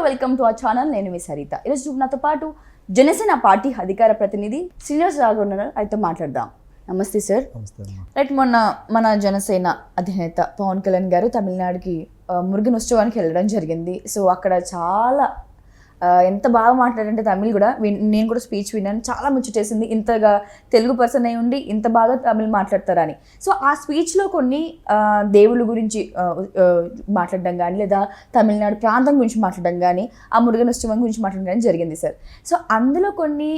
Welcome to our channel. నేను మీ సరిత. ఈరోజు నాతో పాటు జనసేన పార్టీ అధికార ప్రతినిధి శ్రీనివాస్ రావు ఉన్నారు. అయితే మాట్లాడదాం. నమస్తే సార్. రైట్, మొన్న మన జనసేన అధినేత పవన్ కళ్యాణ్ గారు తమిళనాడుకి మురుగన్ ఉత్సవానికి వెళ్ళడం జరిగింది. సో అక్కడ చాలా ఎంత బాగా మాట్లాడంటే తమిళ్ కూడా నేను కూడా స్పీచ్ విన్నాను, చాలా ముచ్చటేసింది. ఇంతగా తెలుగు పర్సన్ అయి ఉండి ఇంత బాగా తమిళ్ మాట్లాడతారని. సో ఆ స్పీచ్లో కొన్ని దేవుళ్ళ గురించి మాట్లాడడం కానీ, లేదా తమిళనాడు ప్రాంతం గురించి మాట్లాడడం కానీ, ఆ మురుగన్ ఉత్సవం గురించి మాట్లాడడం కానీ జరిగింది సార్. సో అందులో కొన్ని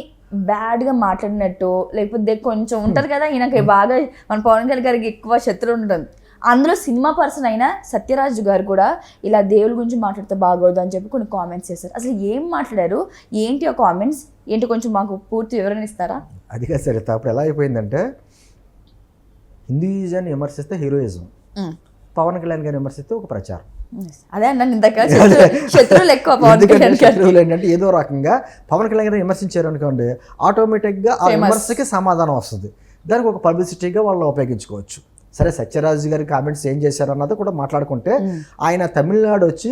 బ్యాడ్గా మాట్లాడినట్టు, లేకపోతే కొంచెం ఉంటారు కదా, ఈయనకి బాగా మన పవన్ కళ్యాణ్ గారికి ఎక్కువ శత్రువు ఉండడం. అందులో సినిమా పర్సన్ అయిన సత్యరాజు గారు కూడా ఇలా దేవుడి గురించి మాట్లాడితే బాగోదు అని చెప్పి కొన్ని కామెంట్స్ చేశారు. అసలు ఏం మాట్లాడారు, ఏంటి ఆ కామెంట్స్ ఏంటి, కొంచెం మాకు పూర్తి వివరణ ఇస్తారా? అది కాదు సరే, అప్పుడు ఎలా అయిపోయిందంటే హిందూయిజాన్ని విమర్శిస్తే హీరోయిజం, పవన్ కళ్యాణ్ గారిని విమర్శిస్తే ఒక ప్రచారం. అదే అన్నాను ఇందాక, శత్రువులు ఎక్కువ పవన్ కళ్యాణ్. శత్రువులు ఏంటంటే ఏదో రకంగా పవన్ కళ్యాణ్ గారిని విమర్శించారు అనుకోండి, ఆటోమేటిక్గా ఆ విమర్శకి సమాధానం వస్తుంది. దానికి ఒక పబ్లిసిటీగా వాళ్ళు ఉపయోగించుకోవచ్చు. సరే, సత్యరాజు గారి కామెంట్స్ ఏం చేశారు అన్నది కూడా మాట్లాడుకుంటే, ఆయన తమిళనాడు వచ్చి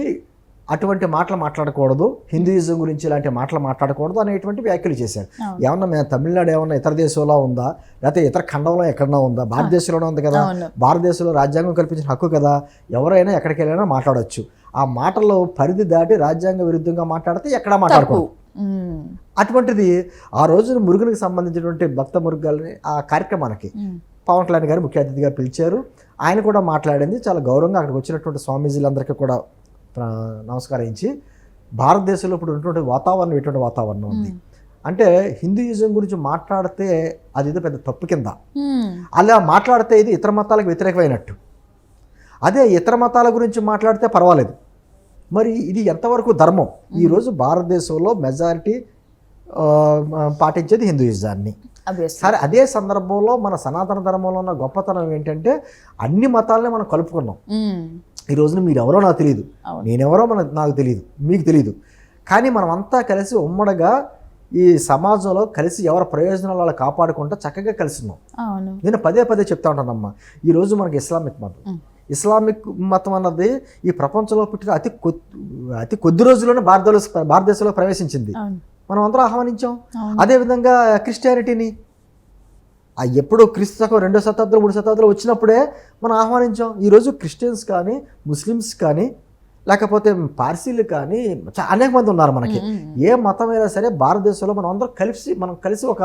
అటువంటి మాటలు మాట్లాడకూడదు, హిందూయిజం గురించి ఇలాంటి మాటలు మాట్లాడకూడదు అనేటువంటి వ్యాఖ్యలు చేశారు. ఏమన్నా మేము తమిళనాడు ఏమన్నా ఇతర దేశంలో ఉందా, లేకపోతే ఇతర ఖండంలో ఎక్కడన్నా ఉందా? భారతదేశంలోనే ఉంది కదా, భారతదేశంలో రాజ్యాంగం కల్పించిన హక్కు కదా, ఎవరైనా ఎక్కడికి వెళ్ళైనా మాట్లాడవచ్చు. ఆ మాటల్లో పరిధి దాటి రాజ్యాంగ విరుద్ధంగా మాట్లాడితే ఎక్కడా మాట్లాడుకోవచ్చు. అటువంటిది ఆ రోజున మురుగనికి సంబంధించినటువంటి భక్త మురుగాలని ఆ కార్యక్రమానికి పవన్ కళ్యాణ్ గారు ముఖ్య అతిథిగా పిలిచారు. ఆయన కూడా మాట్లాడింది చాలా గౌరవంగా. అక్కడికి వచ్చినటువంటి స్వామీజీలందరికీ కూడా నమస్కరించి, భారతదేశంలో ఇప్పుడు ఉన్నటువంటి వాతావరణం ఎటువంటి వాతావరణం ఉంది అంటే, హిందూయిజం గురించి మాట్లాడితే అది ఏదో పెద్ద తప్పు కింద, అలా మాట్లాడితే ఇది ఇతర మతాలకు వ్యతిరేకమైనట్టు, అదే ఇతర మతాల గురించి మాట్లాడితే పర్వాలేదు. మరి ఇది ఎంతవరకు ధర్మం? ఈరోజు భారతదేశంలో మెజారిటీ పాటించేది హిందూయిజాన్ని. సరే, అదే సందర్భంలో మన సనాతన ధర్మంలో ఉన్న గొప్పతనం ఏంటంటే అన్ని మతాలని మనం కలుపుకున్నాం. ఈ రోజున మీరు ఎవరో నాకు తెలియదు, నేనెవరో నాకు తెలియదు, మీకు తెలియదు, కానీ మనం అంతా కలిసి ఉమ్మడిగా ఈ సమాజంలో కలిసి ఎవరి ప్రయోజనాలు వాళ్ళు కాపాడుకుంటూ చక్కగా కలిసి ఉన్నాం. నేను పదే పదే చెప్తా ఉంటానమ్మా, ఈరోజు మనకి ఇస్లామిక్ మతం, ఇస్లామిక్ మతం అన్నది ఈ ప్రపంచంలో పుట్టిన అతి కొద్ది రోజుల్లోనే భారతదేశంలో ప్రవేశించింది. మనం అందరూ ఆహ్వానించాం. అదేవిధంగా క్రిస్టియానిటీని ఎప్పుడు క్రీస్తు శకం 2వ శతాబ్దంలో 3వ శతాబ్దంలో వచ్చినప్పుడే మనం ఆహ్వానించాం. ఈరోజు క్రిస్టియన్స్ కానీ, ముస్లిమ్స్ కానీ, లేకపోతే పార్సీలు కానీ అనేక మంది ఉన్నారు. మనకి ఏ మతమైనా సరే భారతదేశంలో మనం అందరం కలిసి ఒక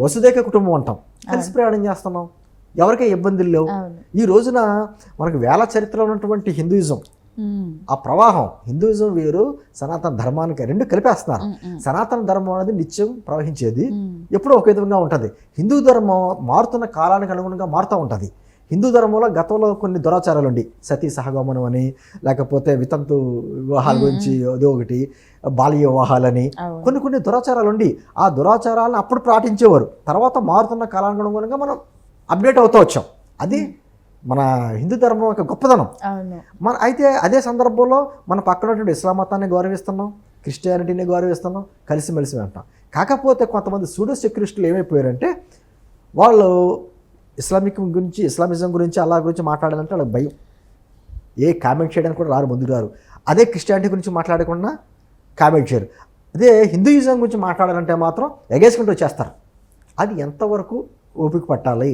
వసుదైక కుటుంబం ఉంటాం, కలిసి ప్రయాణం చేస్తున్నాం, ఎవరికీ ఇబ్బందులు లేవు. ఈ రోజున మనకు వేల చరిత్రలో ఉన్నటువంటి హిందూయిజం ఆ ప్రవాహం, హిందూయిజం వేరు, సనాతన ధర్మానికి రెండు కలిపేస్తున్నారు. సనాతన ధర్మం అనేది నిత్యం ప్రవహించేది, ఎప్పుడూ ఒక విధంగా ఉంటుంది. హిందూ ధర్మం మారుతున్న కాలానికి అనుగుణంగా మారుతూ ఉంటుంది. హిందూ ధర్మంలో గతంలో కొన్ని దురాచారాలు ఉండి, సతీ సహగమనం అని, లేకపోతే వితంతు వివాహాల గురించి అదే ఒకటి, బాల్య వివాహాలని, కొన్ని దురాచారాలు ఉండి ఆ దురాచారాలను అప్పుడు పాటించేవారు. తర్వాత మారుతున్న కాలానికి అనుగుణంగా మనం అప్డేట్ అవుతూ వచ్చాం. అది మన హిందూ ధర్మం యొక్క గొప్పదనం. అయితే అదే సందర్భంలో మన పక్కనటువంటి ఇస్లాం మతాన్ని గౌరవిస్తున్నాం, క్రిస్టియానిటీని గౌరవిస్తున్నాం, కలిసిమెలిసి ఉంటాం. కాకపోతే కొంతమంది సూడో సెక్యులరిస్టులు ఏమైపోయారంటే, వాళ్ళు ఇస్లామిజం గురించి అల్లా గురించి మాట్లాడాలంటే వాళ్ళకి భయం, ఏ కామెంట్ చేయడానికి కూడా ముందుకు రారు. అదే క్రిస్టియానిటీ గురించి మాట్లాడకుండా కామెంట్ చేయరు. అదే హిందూయిజం గురించి మాట్లాడాలంటే మాత్రం ఎగేసుకుంటూ వచ్చేస్తారు. అది ఎంతవరకు ఓపిక పట్టాలి?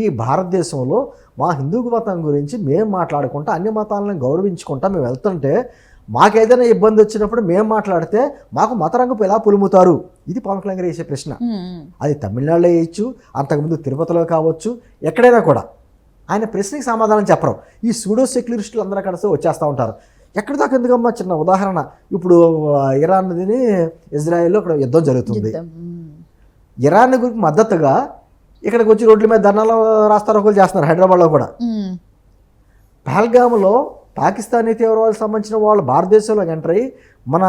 ఈ భారతదేశంలో మా హిందూ మతం గురించి మేము మాట్లాడుకుంటా, అన్ని మతాలను గౌరవించుకుంటా మేము వెళ్తుంటే, మాకేదైనా ఇబ్బంది వచ్చినప్పుడు మేము మాట్లాడితే మాకు మతరంగపు ఎలా పులుముతారు? ఇది పవన్ కళ్యాణ్ గారు వేసే ప్రశ్న. అది తమిళనాడులో వేయచ్చు, అంతకుముందు తిరుపతిలో కావచ్చు, ఎక్కడైనా కూడా ఆయన ప్రశ్నకి సమాధానం చెప్పరు. ఈ సూడో సెక్యులరిస్టులు అందరూ కలిసి వచ్చేస్తూ ఉంటారు. ఎక్కడి దాకా ఎందుకమ్మా, చిన్న ఉదాహరణ, ఇప్పుడు ఇరాన్ది ఇజ్రాయెల్లో ఇక్కడ యుద్ధం జరుగుతుంది. ఇరాన్ గురించి మద్దతుగా ఇక్కడికి వచ్చి రోడ్ల మీద ధర్నాలు రాస్తారోకోలు చేస్తున్నారు. హైదరాబాద్లో కూడా, పహల్గామ్లో పాకిస్తానీ తీవ్రవాదులకు సంబంధించిన వాళ్ళు భారతదేశంలో ఎంటర్ అయ్యి మన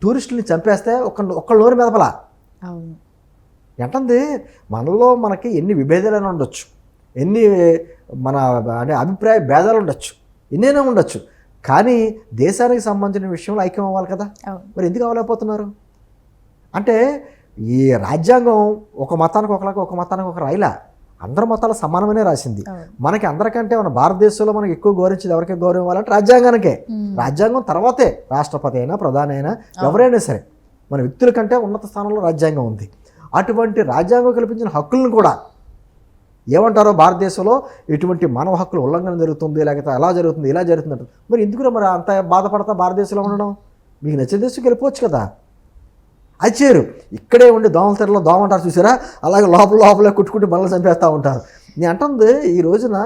టూరిస్టులని చంపేస్తే ఒక్క నోరు మెదపలా. ఎంటుంది, మనలో మనకి ఎన్ని విభేదాలైనా ఉండొచ్చు, ఎన్ని మన అంటే అభిప్రాయ భేదాలు ఉండొచ్చు, ఎన్నైనా ఉండొచ్చు, కానీ దేశానికి సంబంధించిన విషయంలో ఐక్యం అవ్వాలి కదా. మరి ఎందుకు అవ్వలేకపోతున్నారు అంటే, ఈ రాజ్యాంగం ఒక మతానికి ఒకలాగా, ఒక మతానికి ఒక రాయిలా, అందరి మతాలు సమానమనే రాసింది. మనకి అందరికంటే మన భారతదేశంలో మనకి ఎక్కువ గౌరవించేది ఎవరికి గౌరవం ఇవ్వాలంటే రాజ్యాంగానికే. రాజ్యాంగం తర్వాతే రాష్ట్రపతి అయినా ప్రధాని అయినా ఎవరైనా సరే మన వ్యక్తుల కంటే ఉన్నత స్థానంలో రాజ్యాంగం ఉంది. అటువంటి రాజ్యాంగం కల్పించిన హక్కులను కూడా ఏమంటారో భారతదేశంలో ఎటువంటి మానవ హక్కుల ఉల్లంఘన జరుగుతుంది, లేకపోతే అలా జరుగుతుంది ఇలా జరుగుతుంది అంటారు. మరి ఎందుకు మరి అంత బాధపడతా భారతదేశంలో ఉండడం? మీకు నచ్చిన దేశంకి వెళ్ళిపోవచ్చు కదా. అది చేయరు. ఇక్కడే ఉండి దోమల తెరలో దోమ అంటారు చూసారా, అలాగే లోపలే కుట్టుకుంటూ మనల్ని చంపేస్తూ ఉంటారు. నేను అంటుంది ఈ రోజున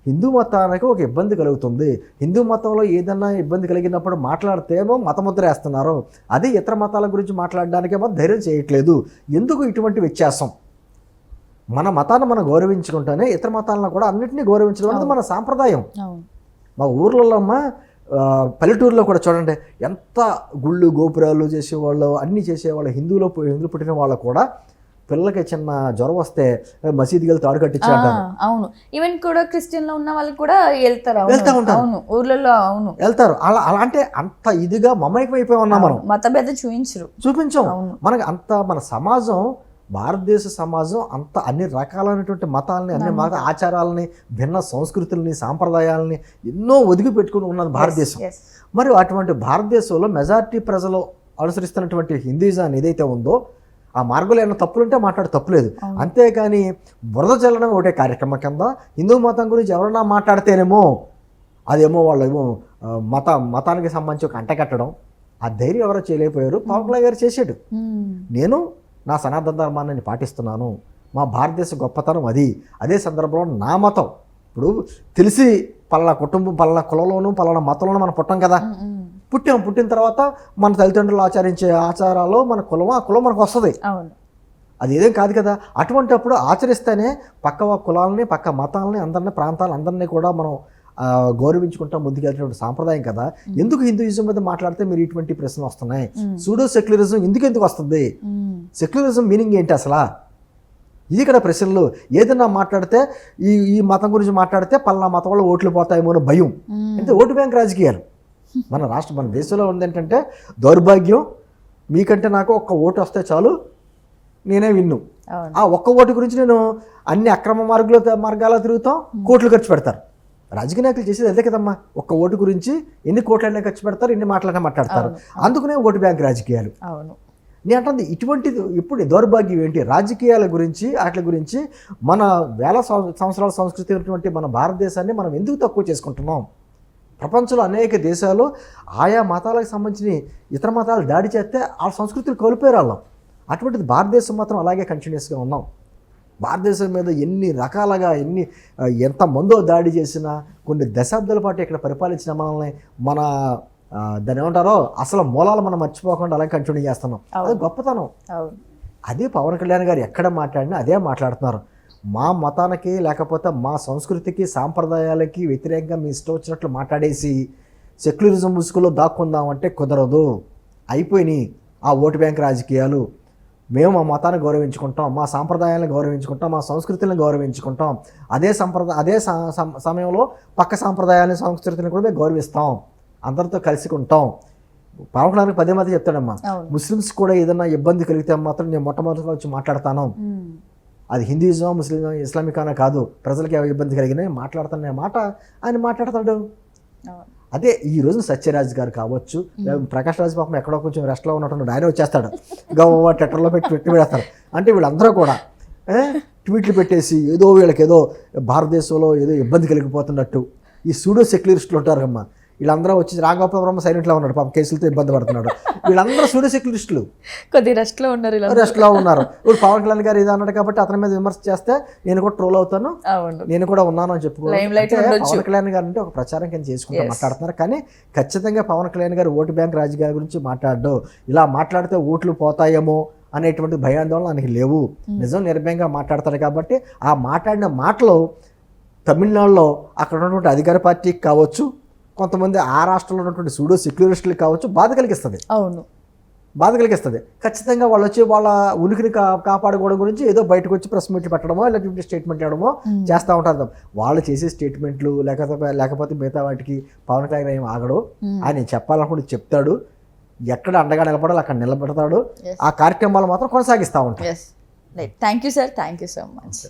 హిందూ మతానికి ఒక ఇబ్బంది కలుగుతుంది. హిందూ మతంలో ఏదైనా ఇబ్బంది కలిగినప్పుడు మాట్లాడితేమో మతముద్ర వేస్తున్నారు, అదే ఇతర మతాల గురించి మాట్లాడడానికేమో ధైర్యం చేయట్లేదు. ఎందుకు ఇటువంటి వ్యత్యాసం? మన మతాన్ని మనం గౌరవించుకుంటేనే ఇతర మతాలను కూడా అన్నింటినీ గౌరవించడం అనేది మన సాంప్రదాయం. మా ఊర్లలో పల్లెటూరులో కూడా చూడండి, ఎంత గుళ్ళు గోపురాలు చేసేవాళ్ళు అన్నీ చేసేవాళ్ళు. హిందువులు పుట్టిన వాళ్ళు కూడా పిల్లలకి చిన్న జ్వరం వస్తే మసీదుకి వెళ్తే తాడు కట్టించారు. అవును, ఈవెన్ కూడా క్రిస్టియన్ లో ఉన్న వాళ్ళు కూడా వెళ్తా ఉంటారు ఊర్లలో. అవును, వెళ్తారు. అలా అంటే అంత ఇదిగా మమైకం అయిపోయి ఉన్నాం మనం. మతభేదం చూపించాం మనకి అంత. మన సమాజం, భారతదేశ సమాజం అంత అన్ని రకాలైనటువంటి మతాలని, అన్ని మత ఆచారాలని, భిన్న సంస్కృతులని, సాంప్రదాయాలని ఎన్నో ఒదిగి పెట్టుకుని ఉన్నది భారతదేశం. మరి అటువంటి భారతదేశంలో మెజారిటీ ప్రజలు అనుసరిస్తున్నటువంటి హిందూయిజాన్ని ఏదైతే ఉందో ఆ మార్గంలో ఏమైనా తప్పులుంటే మాట్లాడే తప్పులేదు. అంతేకాని బురద చల్లడం ఒకటే కార్యక్రమం కింద హిందూ మతం గురించి ఎవరన్నా మాట్లాడితేనేమో అదేమో వాళ్ళు ఏమో మతానికి సంబంధించి ఒక అంటకట్టడం, ఆ ధైర్యం ఎవరో చేయలేకపోయారు. పవన్ కళ్యాణ్ గారు చేసాడు. నేను నా సనాతన ధర్మాన్ని పాటిస్తున్నాను, మా భారతదేశ గొప్పతనం అది. అదే సందర్భంలో నా మతం, ఇప్పుడు తెలిసి పలానా కుటుంబం పలానా కులంలోనూ పలానా మతంలోనూ మనం పుట్టాం కదా. పుట్టిన తర్వాత మన తల్లిదండ్రులు ఆచరించే ఆచారాలు మన కులం, ఆ కులం మనకు వస్తుంది. అది ఏదేం కాదు కదా. అటువంటిప్పుడు ఆచరిస్తేనే పక్క కులాలని, పక్క మతాలని, అందరినీ, ప్రాంతాలను అందరినీ కూడా మనం గౌరవించుకుంటాం, ముందుకెళ్ళినటువంటి సాంప్రదాయం కదా. ఎందుకు హిందూయిజం మీద మాట్లాడితే మీరు ఇటువంటి ప్రశ్నలు వస్తున్నాయి? సూడో సెక్యులరిజం ఎందుకు వస్తుంది? సెక్యులరిజం మీనింగ్ ఏంటి అసలు? ఇది ఇక్కడ ప్రశ్నలు. ఏదైనా మాట్లాడితే ఈ మతం గురించి మాట్లాడితే పలానా మతం వల్ల ఓట్లు పోతాయేమో అని భయం. అంటే ఓటు బ్యాంక్ రాజకీయాలు మన దేశంలో ఉందేంటంటే దౌర్భాగ్యం. మీకంటే నాకు ఒక్క ఓటు వస్తే చాలు, నేనే విన్ను. ఆ ఒక్క ఓటు గురించి నేను అన్ని అక్రమ మార్గాల్లో తిరుగుతాం, కోట్లు ఖర్చు పెడతారు. రాజకీయ నాయకులు చేసేది అదే కదమ్మా. ఒక్క ఓటు గురించి ఎన్ని కోట్లైనా ఖర్చు పెడతారు, ఎన్ని మాట్లాడతారు. అందుకనే ఓటు బ్యాంక్ రాజకీయాలు. నేను అంటుంది ఇటువంటిది. ఇప్పుడు దౌర్భాగ్యం ఏంటి? రాజకీయాల గురించి వాటి గురించి మన వేల సంవత్సరాల సంస్కృతి ఉన్నటువంటి మన భారతదేశాన్ని మనం ఎందుకు తక్కువ చేసుకుంటున్నాం? ప్రపంచంలో అనేక దేశాలు ఆయా మతాలకు సంబంధించిన ఇతర మతాలు దాడి చేస్తే ఆ సంస్కృతిని కోల్పోయారు వాళ్ళం. అటువంటిది భారతదేశం మాత్రం అలాగే కంటిన్యూస్గా ఉన్నాం. భారతదేశం మీద ఎన్ని రకాలుగా ఎంతమందో దాడి చేసినా, కొన్ని దశాబ్దాల పాటు ఇక్కడ పరిపాలించిన మనల్ని మన దాన్ని ఏమంటారో అసలు మూలాలు మనం మర్చిపోకుండా అలాగే కంటిన్యూ చేస్తున్నాం. అది గొప్పతనం. అదే పవన్ కళ్యాణ్ గారు ఎక్కడ మాట్లాడినా అదే మాట్లాడుతున్నారు. మా మతానికి లేకపోతే మా సంస్కృతికి సాంప్రదాయాలకి వ్యతిరేకంగా మీ ఇష్టం వచ్చినట్లు మాట్లాడేసి సెక్యులరిజం ముసుగులో దాక్కుందామంటే కుదరదు. అయిపోయినాయి ఆ ఓటు బ్యాంక్ రాజకీయాలు. మేము మా మతాన్ని గౌరవించుకుంటాం, మా సాంప్రదాయాలను గౌరవించుకుంటాం, మా సంస్కృతిని గౌరవించుకుంటాం. అదే సమయంలో పక్క సాంప్రదాయాలని, సంస్కృతిని కూడా మేము గౌరవిస్తాం, అందరితో కలిసి ఉంటాం. పవన్ కళ్యాణ్ పదే మధ్య చెప్తాడమ్మా, ముస్లిమ్స్ కూడా ఏదైనా ఇబ్బంది కలిగితే మాత్రం నేను మొట్టమొదటిగా వచ్చి మాట్లాడతాను. అది హిందూయిజం, ముస్లిం, ఇస్లామిక్ అనే కాదు, ప్రజలకి ఇబ్బంది కలిగిన మాట్లాడతానే మాట ఆయన మాట్లాడతాడు. అదే ఈ రోజు సత్యరాజ్ గారు కావచ్చు, ప్రకాష్ రాజ్ పాపం ఎక్కడో కొంచెం రెస్ట్లో ఉన్నట్టు ఆయన వచ్చేస్తాడు, గవ్వ ట్విట్టర్లో పెట్టి పెడతారు. అంటే వీళ్ళందరూ కూడా ట్వీట్లు పెట్టేసి ఏదో వీళ్ళకి ఏదో భారతదేశంలో ఏదో ఇబ్బంది కలిగిపోతున్నట్టు ఈ సూడో సెక్యులరిస్టులు ఉంటారు అమ్మా. వీళ్ళందరూ వచ్చి రాఘోపాల్ బ్రహ్మ సైలెంట్లో ఉన్నాడు, పాపం కేసులతో ఇబ్బంది పడుతున్నాడు. వీళ్ళందరూ సూడో సెక్యులరిస్టులు, కొద్దిగా రెస్ట్లో ఉన్నారు. ఇప్పుడు పవన్ కళ్యాణ్ గారు ఇది అన్నాడు కాబట్టి అతని మీద విమర్శ చేస్తే నేను కూడా ట్రోల్ అవుతాను, నేను కూడా ఉన్నాను అని చెప్పుకోవాలి. పవన్ కళ్యాణ్ గారు అంటే ఒక ప్రచారం కింద చేసుకుంటూ మాట్లాడుతున్నారు. కానీ ఖచ్చితంగా పవన్ కళ్యాణ్ గారు ఓటు బ్యాంక్ రాజకీయాల గురించి మాట్లాడడం, ఇలా మాట్లాడితే ఓట్లు పోతాయేమో అనేటువంటి భయాందోళన ఆయనకి లేవు. నిజం నిర్భయంగా మాట్లాడతారు కాబట్టి ఆ మాట్లాడిన మాటలు తమిళనాడులో అక్కడ ఉన్నటువంటి అధికార పార్టీకి కావచ్చు, కొంతమంది ఆ రాష్ట్రంలో ఉన్నటువంటి సూడో సెక్యులరిస్టులకు కావచ్చు బాధ కలిగిస్తుంది. ఖచ్చితంగా వాళ్ళు వచ్చి వాళ్ళ ఉనికిని కాపాడుకోవడం గురించి ఏదో బయటకు వచ్చి ప్రెస్ మీట్లు పెట్టడమో లేకపోతే స్టేట్మెంట్ ఇవ్వడమో చేస్తూ ఉంటారు. వాళ్ళు చేసే స్టేట్మెంట్లు లేకపోతే మిగతా వాటికి పవన్ కళ్యాణ్ ఏం ఆగడు. ఆయన చెప్పాలనుకుంటే చెప్తాడు, ఎక్కడ అండగా నిలబడాలి అక్కడ నిలబడతాడు. ఆ కార్యక్రమాలు మాత్రం కొనసాగిస్తూ ఉంటారు. Thank you sir, thank you so much.